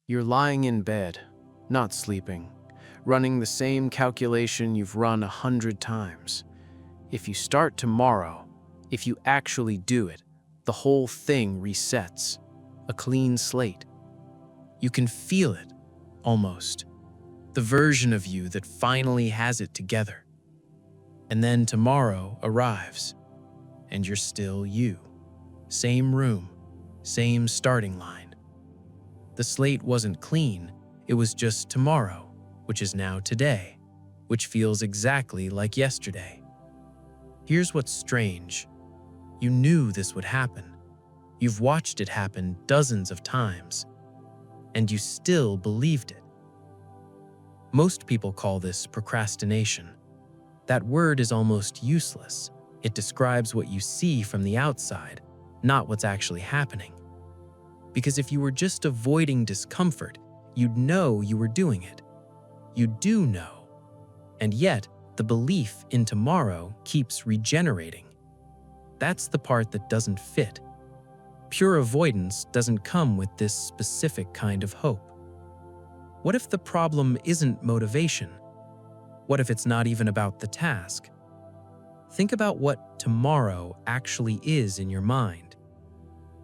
You're lying in bed, not sleeping, running the same calculation you've run 100 times. If you start tomorrow, if you actually do it, the whole thing resets. A clean slate. You can feel it, almost. The version of you that finally has it together. And then tomorrow arrives, and you're still you. Same room, same starting line. The slate wasn't clean, it was just tomorrow, which is now today, which feels exactly like yesterday. Here's what's strange. You knew this would happen. You've watched it happen dozens of times, and you still believed it. Most people call this procrastination. That word is almost useless. It describes what you see from the outside, not what's actually happening. Because if you were just avoiding discomfort, you'd know you were doing it. You do know. And yet, the belief in tomorrow keeps regenerating. That's the part that doesn't fit. Pure avoidance doesn't come with this specific kind of hope. What if the problem isn't motivation? What if it's not even about the task? Think about what tomorrow actually is in your mind.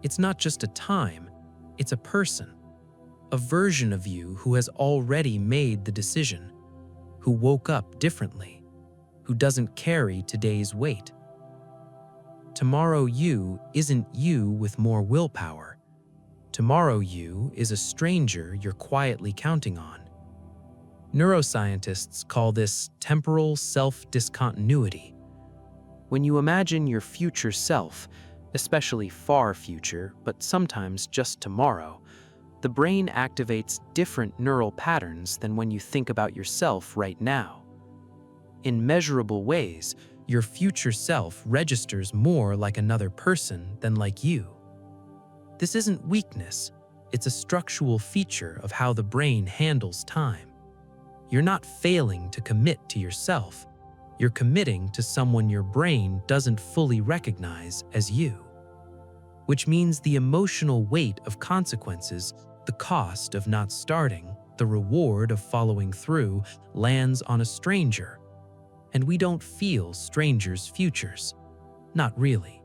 It's not just a time, it's a person, a version of you who has already made the decision, who woke up differently, who doesn't carry today's weight. Tomorrow you isn't you with more willpower. Tomorrow you is a stranger you're quietly counting on. Neuroscientists call this temporal self-discontinuity. When you imagine your future self, especially far future, but sometimes just tomorrow, the brain activates different neural patterns than when you think about yourself right now. In measurable ways, your future self registers more like another person than like you. This isn't weakness, it's a structural feature of how the brain handles time. You're not failing to commit to yourself, you're committing to someone your brain doesn't fully recognize as you. Which means the emotional weight of consequences, the cost of not starting, the reward of following through, lands on a stranger. And we don't feel strangers' futures. Not really.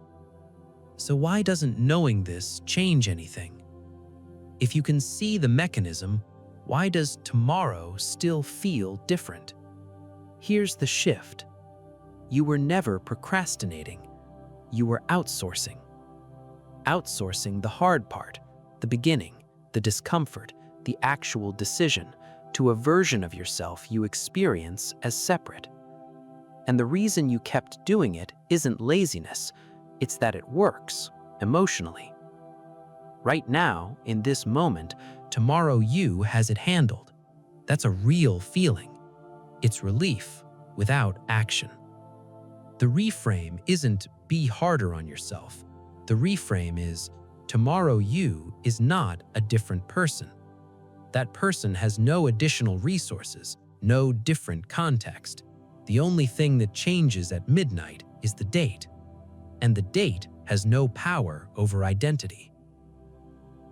So why doesn't knowing this change anything? If you can see the mechanism, why does tomorrow still feel different? Here's the shift. You were never procrastinating. You were outsourcing. Outsourcing the hard part, the beginning, the discomfort, the actual decision, to a version of yourself you experience as separate. And the reason you kept doing it isn't laziness, it's that it works, emotionally. Right now, in this moment, tomorrow you has it handled. That's a real feeling. It's relief without action. The reframe isn't be harder on yourself. The reframe is tomorrow you is not a different person. That person has no additional resources, no different context. The only thing that changes at midnight is the date, and the date has no power over identity.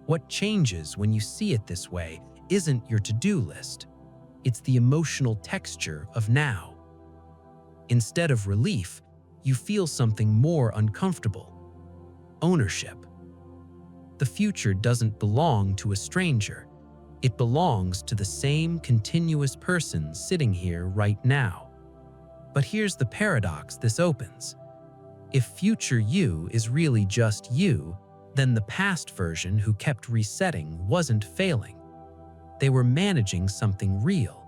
What changes when you see it this way isn't your to-do list, it's the emotional texture of now. Instead of relief, you feel something more uncomfortable: ownership. The future doesn't belong to a stranger, it belongs to the same continuous person sitting here right now. But here's the paradox this opens. If future you is really just you, then the past version who kept resetting wasn't failing. They were managing something real,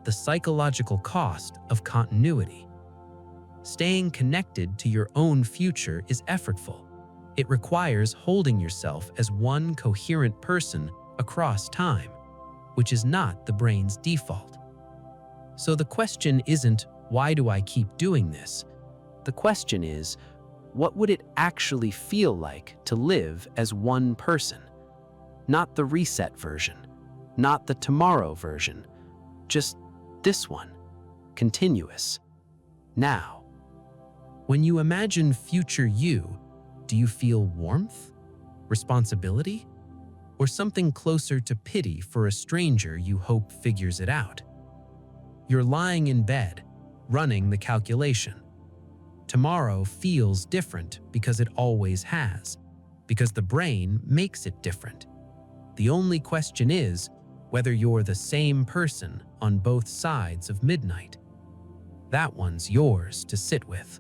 the psychological cost of continuity. Staying connected to your own future is effortful. It requires holding yourself as one coherent person across time, which is not the brain's default. So the question isn't, why do I keep doing this? The question is, what would it actually feel like to live as one person? Not the reset version, not the tomorrow version, just this one, continuous, now. When you imagine future you, do you feel warmth? Responsibility? or something closer to pity for a stranger you hope figures it out. You're lying in bed, running the calculation. Tomorrow feels different because it always has, because the brain makes it different. The only question is whether you're the same person on both sides of midnight. That one's yours to sit with.